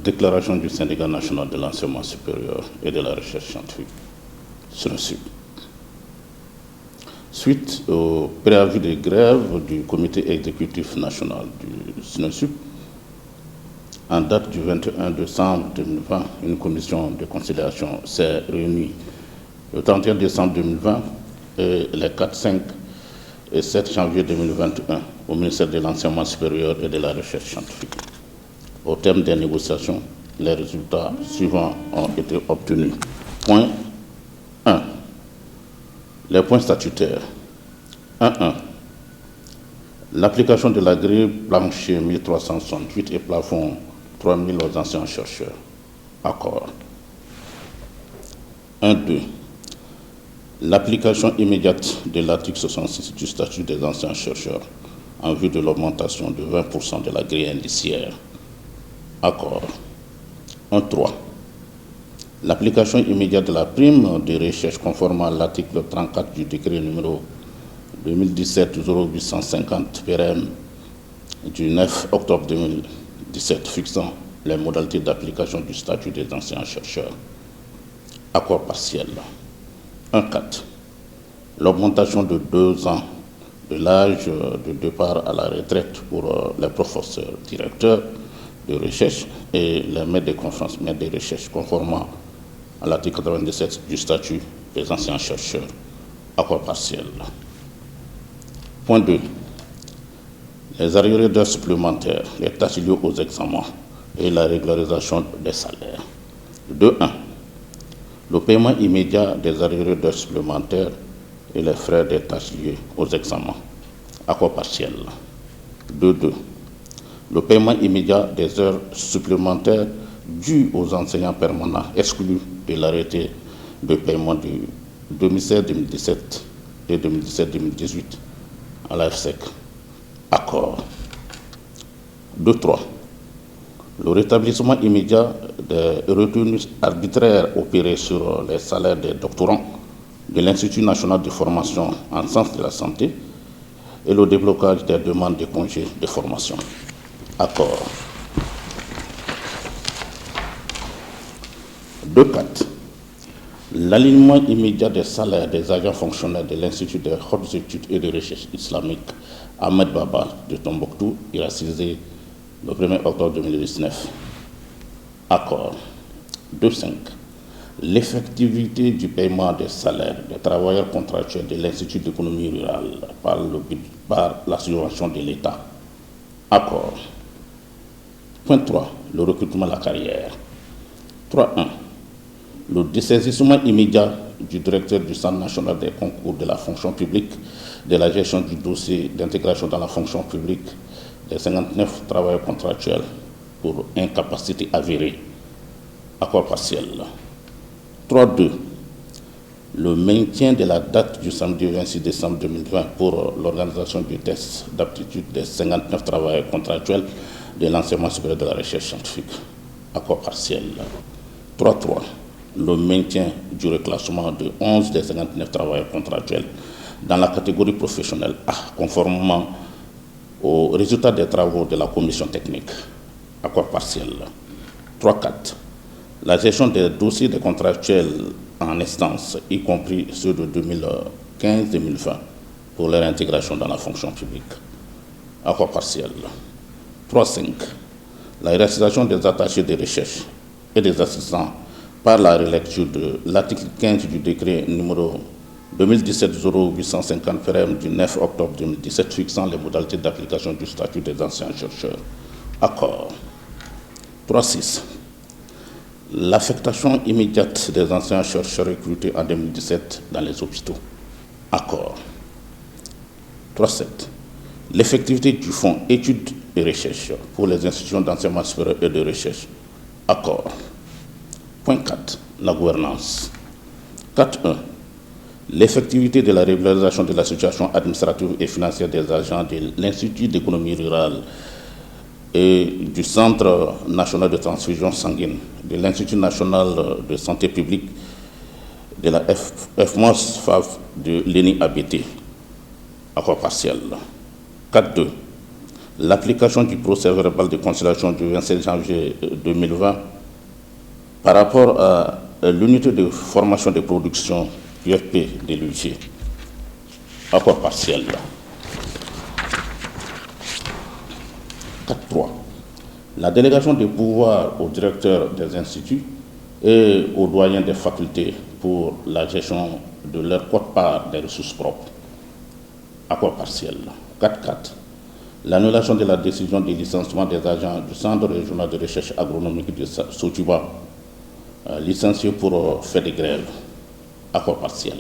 Déclaration du Syndicat national de l'enseignement supérieur et de la recherche scientifique, SNESUP. Suite au préavis de grève du comité exécutif national du SNESUP, en date du 21 décembre 2020, une commission de conciliation s'est réunie le 31 décembre 2020 et les 4, 5 et 7 janvier 2021 au ministère de l'Enseignement supérieur et de la recherche scientifique. Au terme des négociations, les résultats suivants ont été obtenus. Point 1. Les points statutaires. 1.1. L'application de la grille plancher 1368 et plafond 3000 aux anciens chercheurs. Accord. 1.2. L'application immédiate de l'article 66 du statut des anciens chercheurs en vue de l'augmentation de 20% de la grille indiciaire. Accord. 1.3. L'application immédiate de la prime de recherche conforme à l'article 34 du décret numéro 2017-0850 PRM du 9 octobre 2017 fixant les modalités d'application du statut des anciens chercheurs. Accord partiel. 1.4. L'augmentation de 2 ans de l'âge de départ à la retraite pour les professeurs directeurs de recherche et les maîtres de conférences, maîtres de recherche conformément à l'article 97 du statut des anciens chercheurs. Accord partiel. Point 2. Les arriérés d'heures supplémentaires, les tâches liées aux examens et la régularisation des salaires. 2.1. Le paiement immédiat des arriérés d'heures supplémentaires et les frais des tâches liées aux examens. Accord partiel. 2.2. Le paiement immédiat des heures supplémentaires dues aux enseignants permanents exclus de l'arrêté de paiement de 2016-2017 et 2017-2018 à la FSEC. Accord. 2.3. Le rétablissement immédiat des retenues arbitraires opérées sur les salaires des doctorants de l'Institut national de formation en sciences de la santé et le déblocage des demandes de congés de formation. Accord. 2.4. L'alignement immédiat des salaires des agents fonctionnaires de l'Institut des hautes études et de recherche islamique Ahmed Baba de Tombouctou, iracisé le 1er octobre 2019. Accord. 2.5. L'effectivité du paiement des salaires des travailleurs contractuels de l'Institut d'économie rurale par la subvention de l'État. Accord. Point 3. Le recrutement à la carrière. 3.1. Le dessaisissement immédiat du directeur du Centre national des concours de la fonction publique de la gestion du dossier d'intégration dans la fonction publique des 59 travailleurs contractuels pour incapacité avérée. Accord partiel. 3.2. Le maintien de la date du samedi 26 décembre 2020 pour l'organisation du test d'aptitude des 59 travailleurs contractuels de l'enseignement supérieur de la recherche scientifique. Accord partiel. 3.3. Le maintien du reclassement de 11 des 59 travailleurs contractuels dans la catégorie professionnelle A, conformément aux résultats des travaux de la commission technique. Accord partiel. 3.4. La gestion des dossiers des contractuels en instance, y compris ceux de 2015-2020, pour leur intégration dans la fonction publique. Accord partiel. 3.5. La réalisation des attachés de recherche et des assistants par la relecture de l'article 15 du décret numéro 2017-0850 PRM du 9 octobre 2017 fixant les modalités d'application du statut des anciens chercheurs. Accord. 3.6. L'affectation immédiate des anciens chercheurs recrutés en 2017 dans les hôpitaux. Accord. 3.7. L'effectivité du fonds études et recherche pour les institutions d'enseignement supérieur et de recherche. Accord. Point 4. La gouvernance. 4.1. L'effectivité de la régularisation de la situation administrative et financière des agents de l'Institut d'économie rurale et du Centre national de transfusion sanguine, de l'Institut national de santé publique, de la FMOS-FAV de l'ENI-ABT. Accord partiel. 4.2. l'application du procès verbal de conciliation du 27 janvier 2020 par rapport à l'unité de formation de production UFP de l'UG. Accord partiel. 4.3. La délégation des pouvoirs au directeur des instituts et aux doyens des facultés pour la gestion de leur quote-part des ressources propres. Accord partiel. 4.4. L'annulation de la décision de licenciement des agents du Centre régional de recherche agronomique de Sotuba, licenciés pour fait de grève. Accord partiel.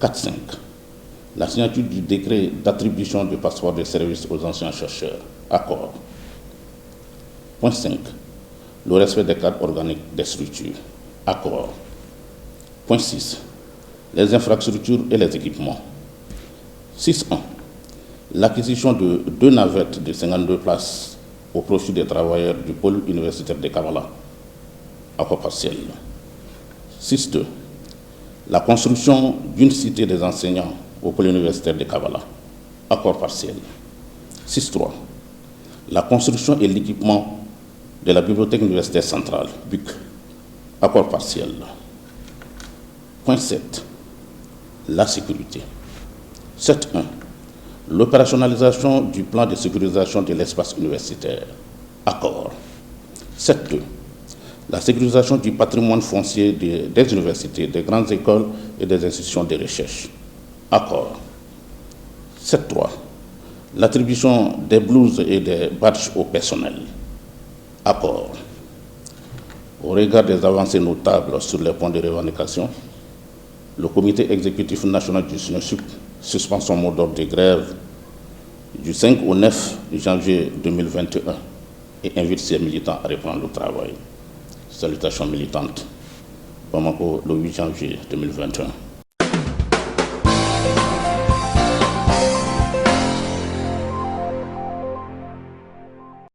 4.5. La signature du décret d'attribution du passeport de service aux anciens chercheurs. Accord. Point 5. Le respect des cadres organiques des structures. Accord. Point 6. Les infrastructures et les équipements. 6.1. L'acquisition de 2 navettes de 52 places au profit des travailleurs du pôle universitaire de Kavala. Accord partiel. 6.2. La construction d'une cité des enseignants au pôle universitaire de Kavala. Accord partiel. 6.3. La construction et l'équipement de la bibliothèque universitaire centrale, BUC. Accord partiel. Point 7. La sécurité. 7.1. L'opérationnalisation du plan de sécurisation de l'espace universitaire. Accord. 7.2. La sécurisation du patrimoine foncier des universités, des grandes écoles et des institutions de recherche. Accord. 7.3. L'attribution des blouses et des badges au personnel. Accord. Au regard des avancées notables sur les points de revendication, le comité exécutif national du SNESUP suspend son mot d'ordre de grève du 5 au 9 janvier 2021 et invite ses militants à reprendre le travail. Salutations militantes. Bamako, le 8 janvier 2021.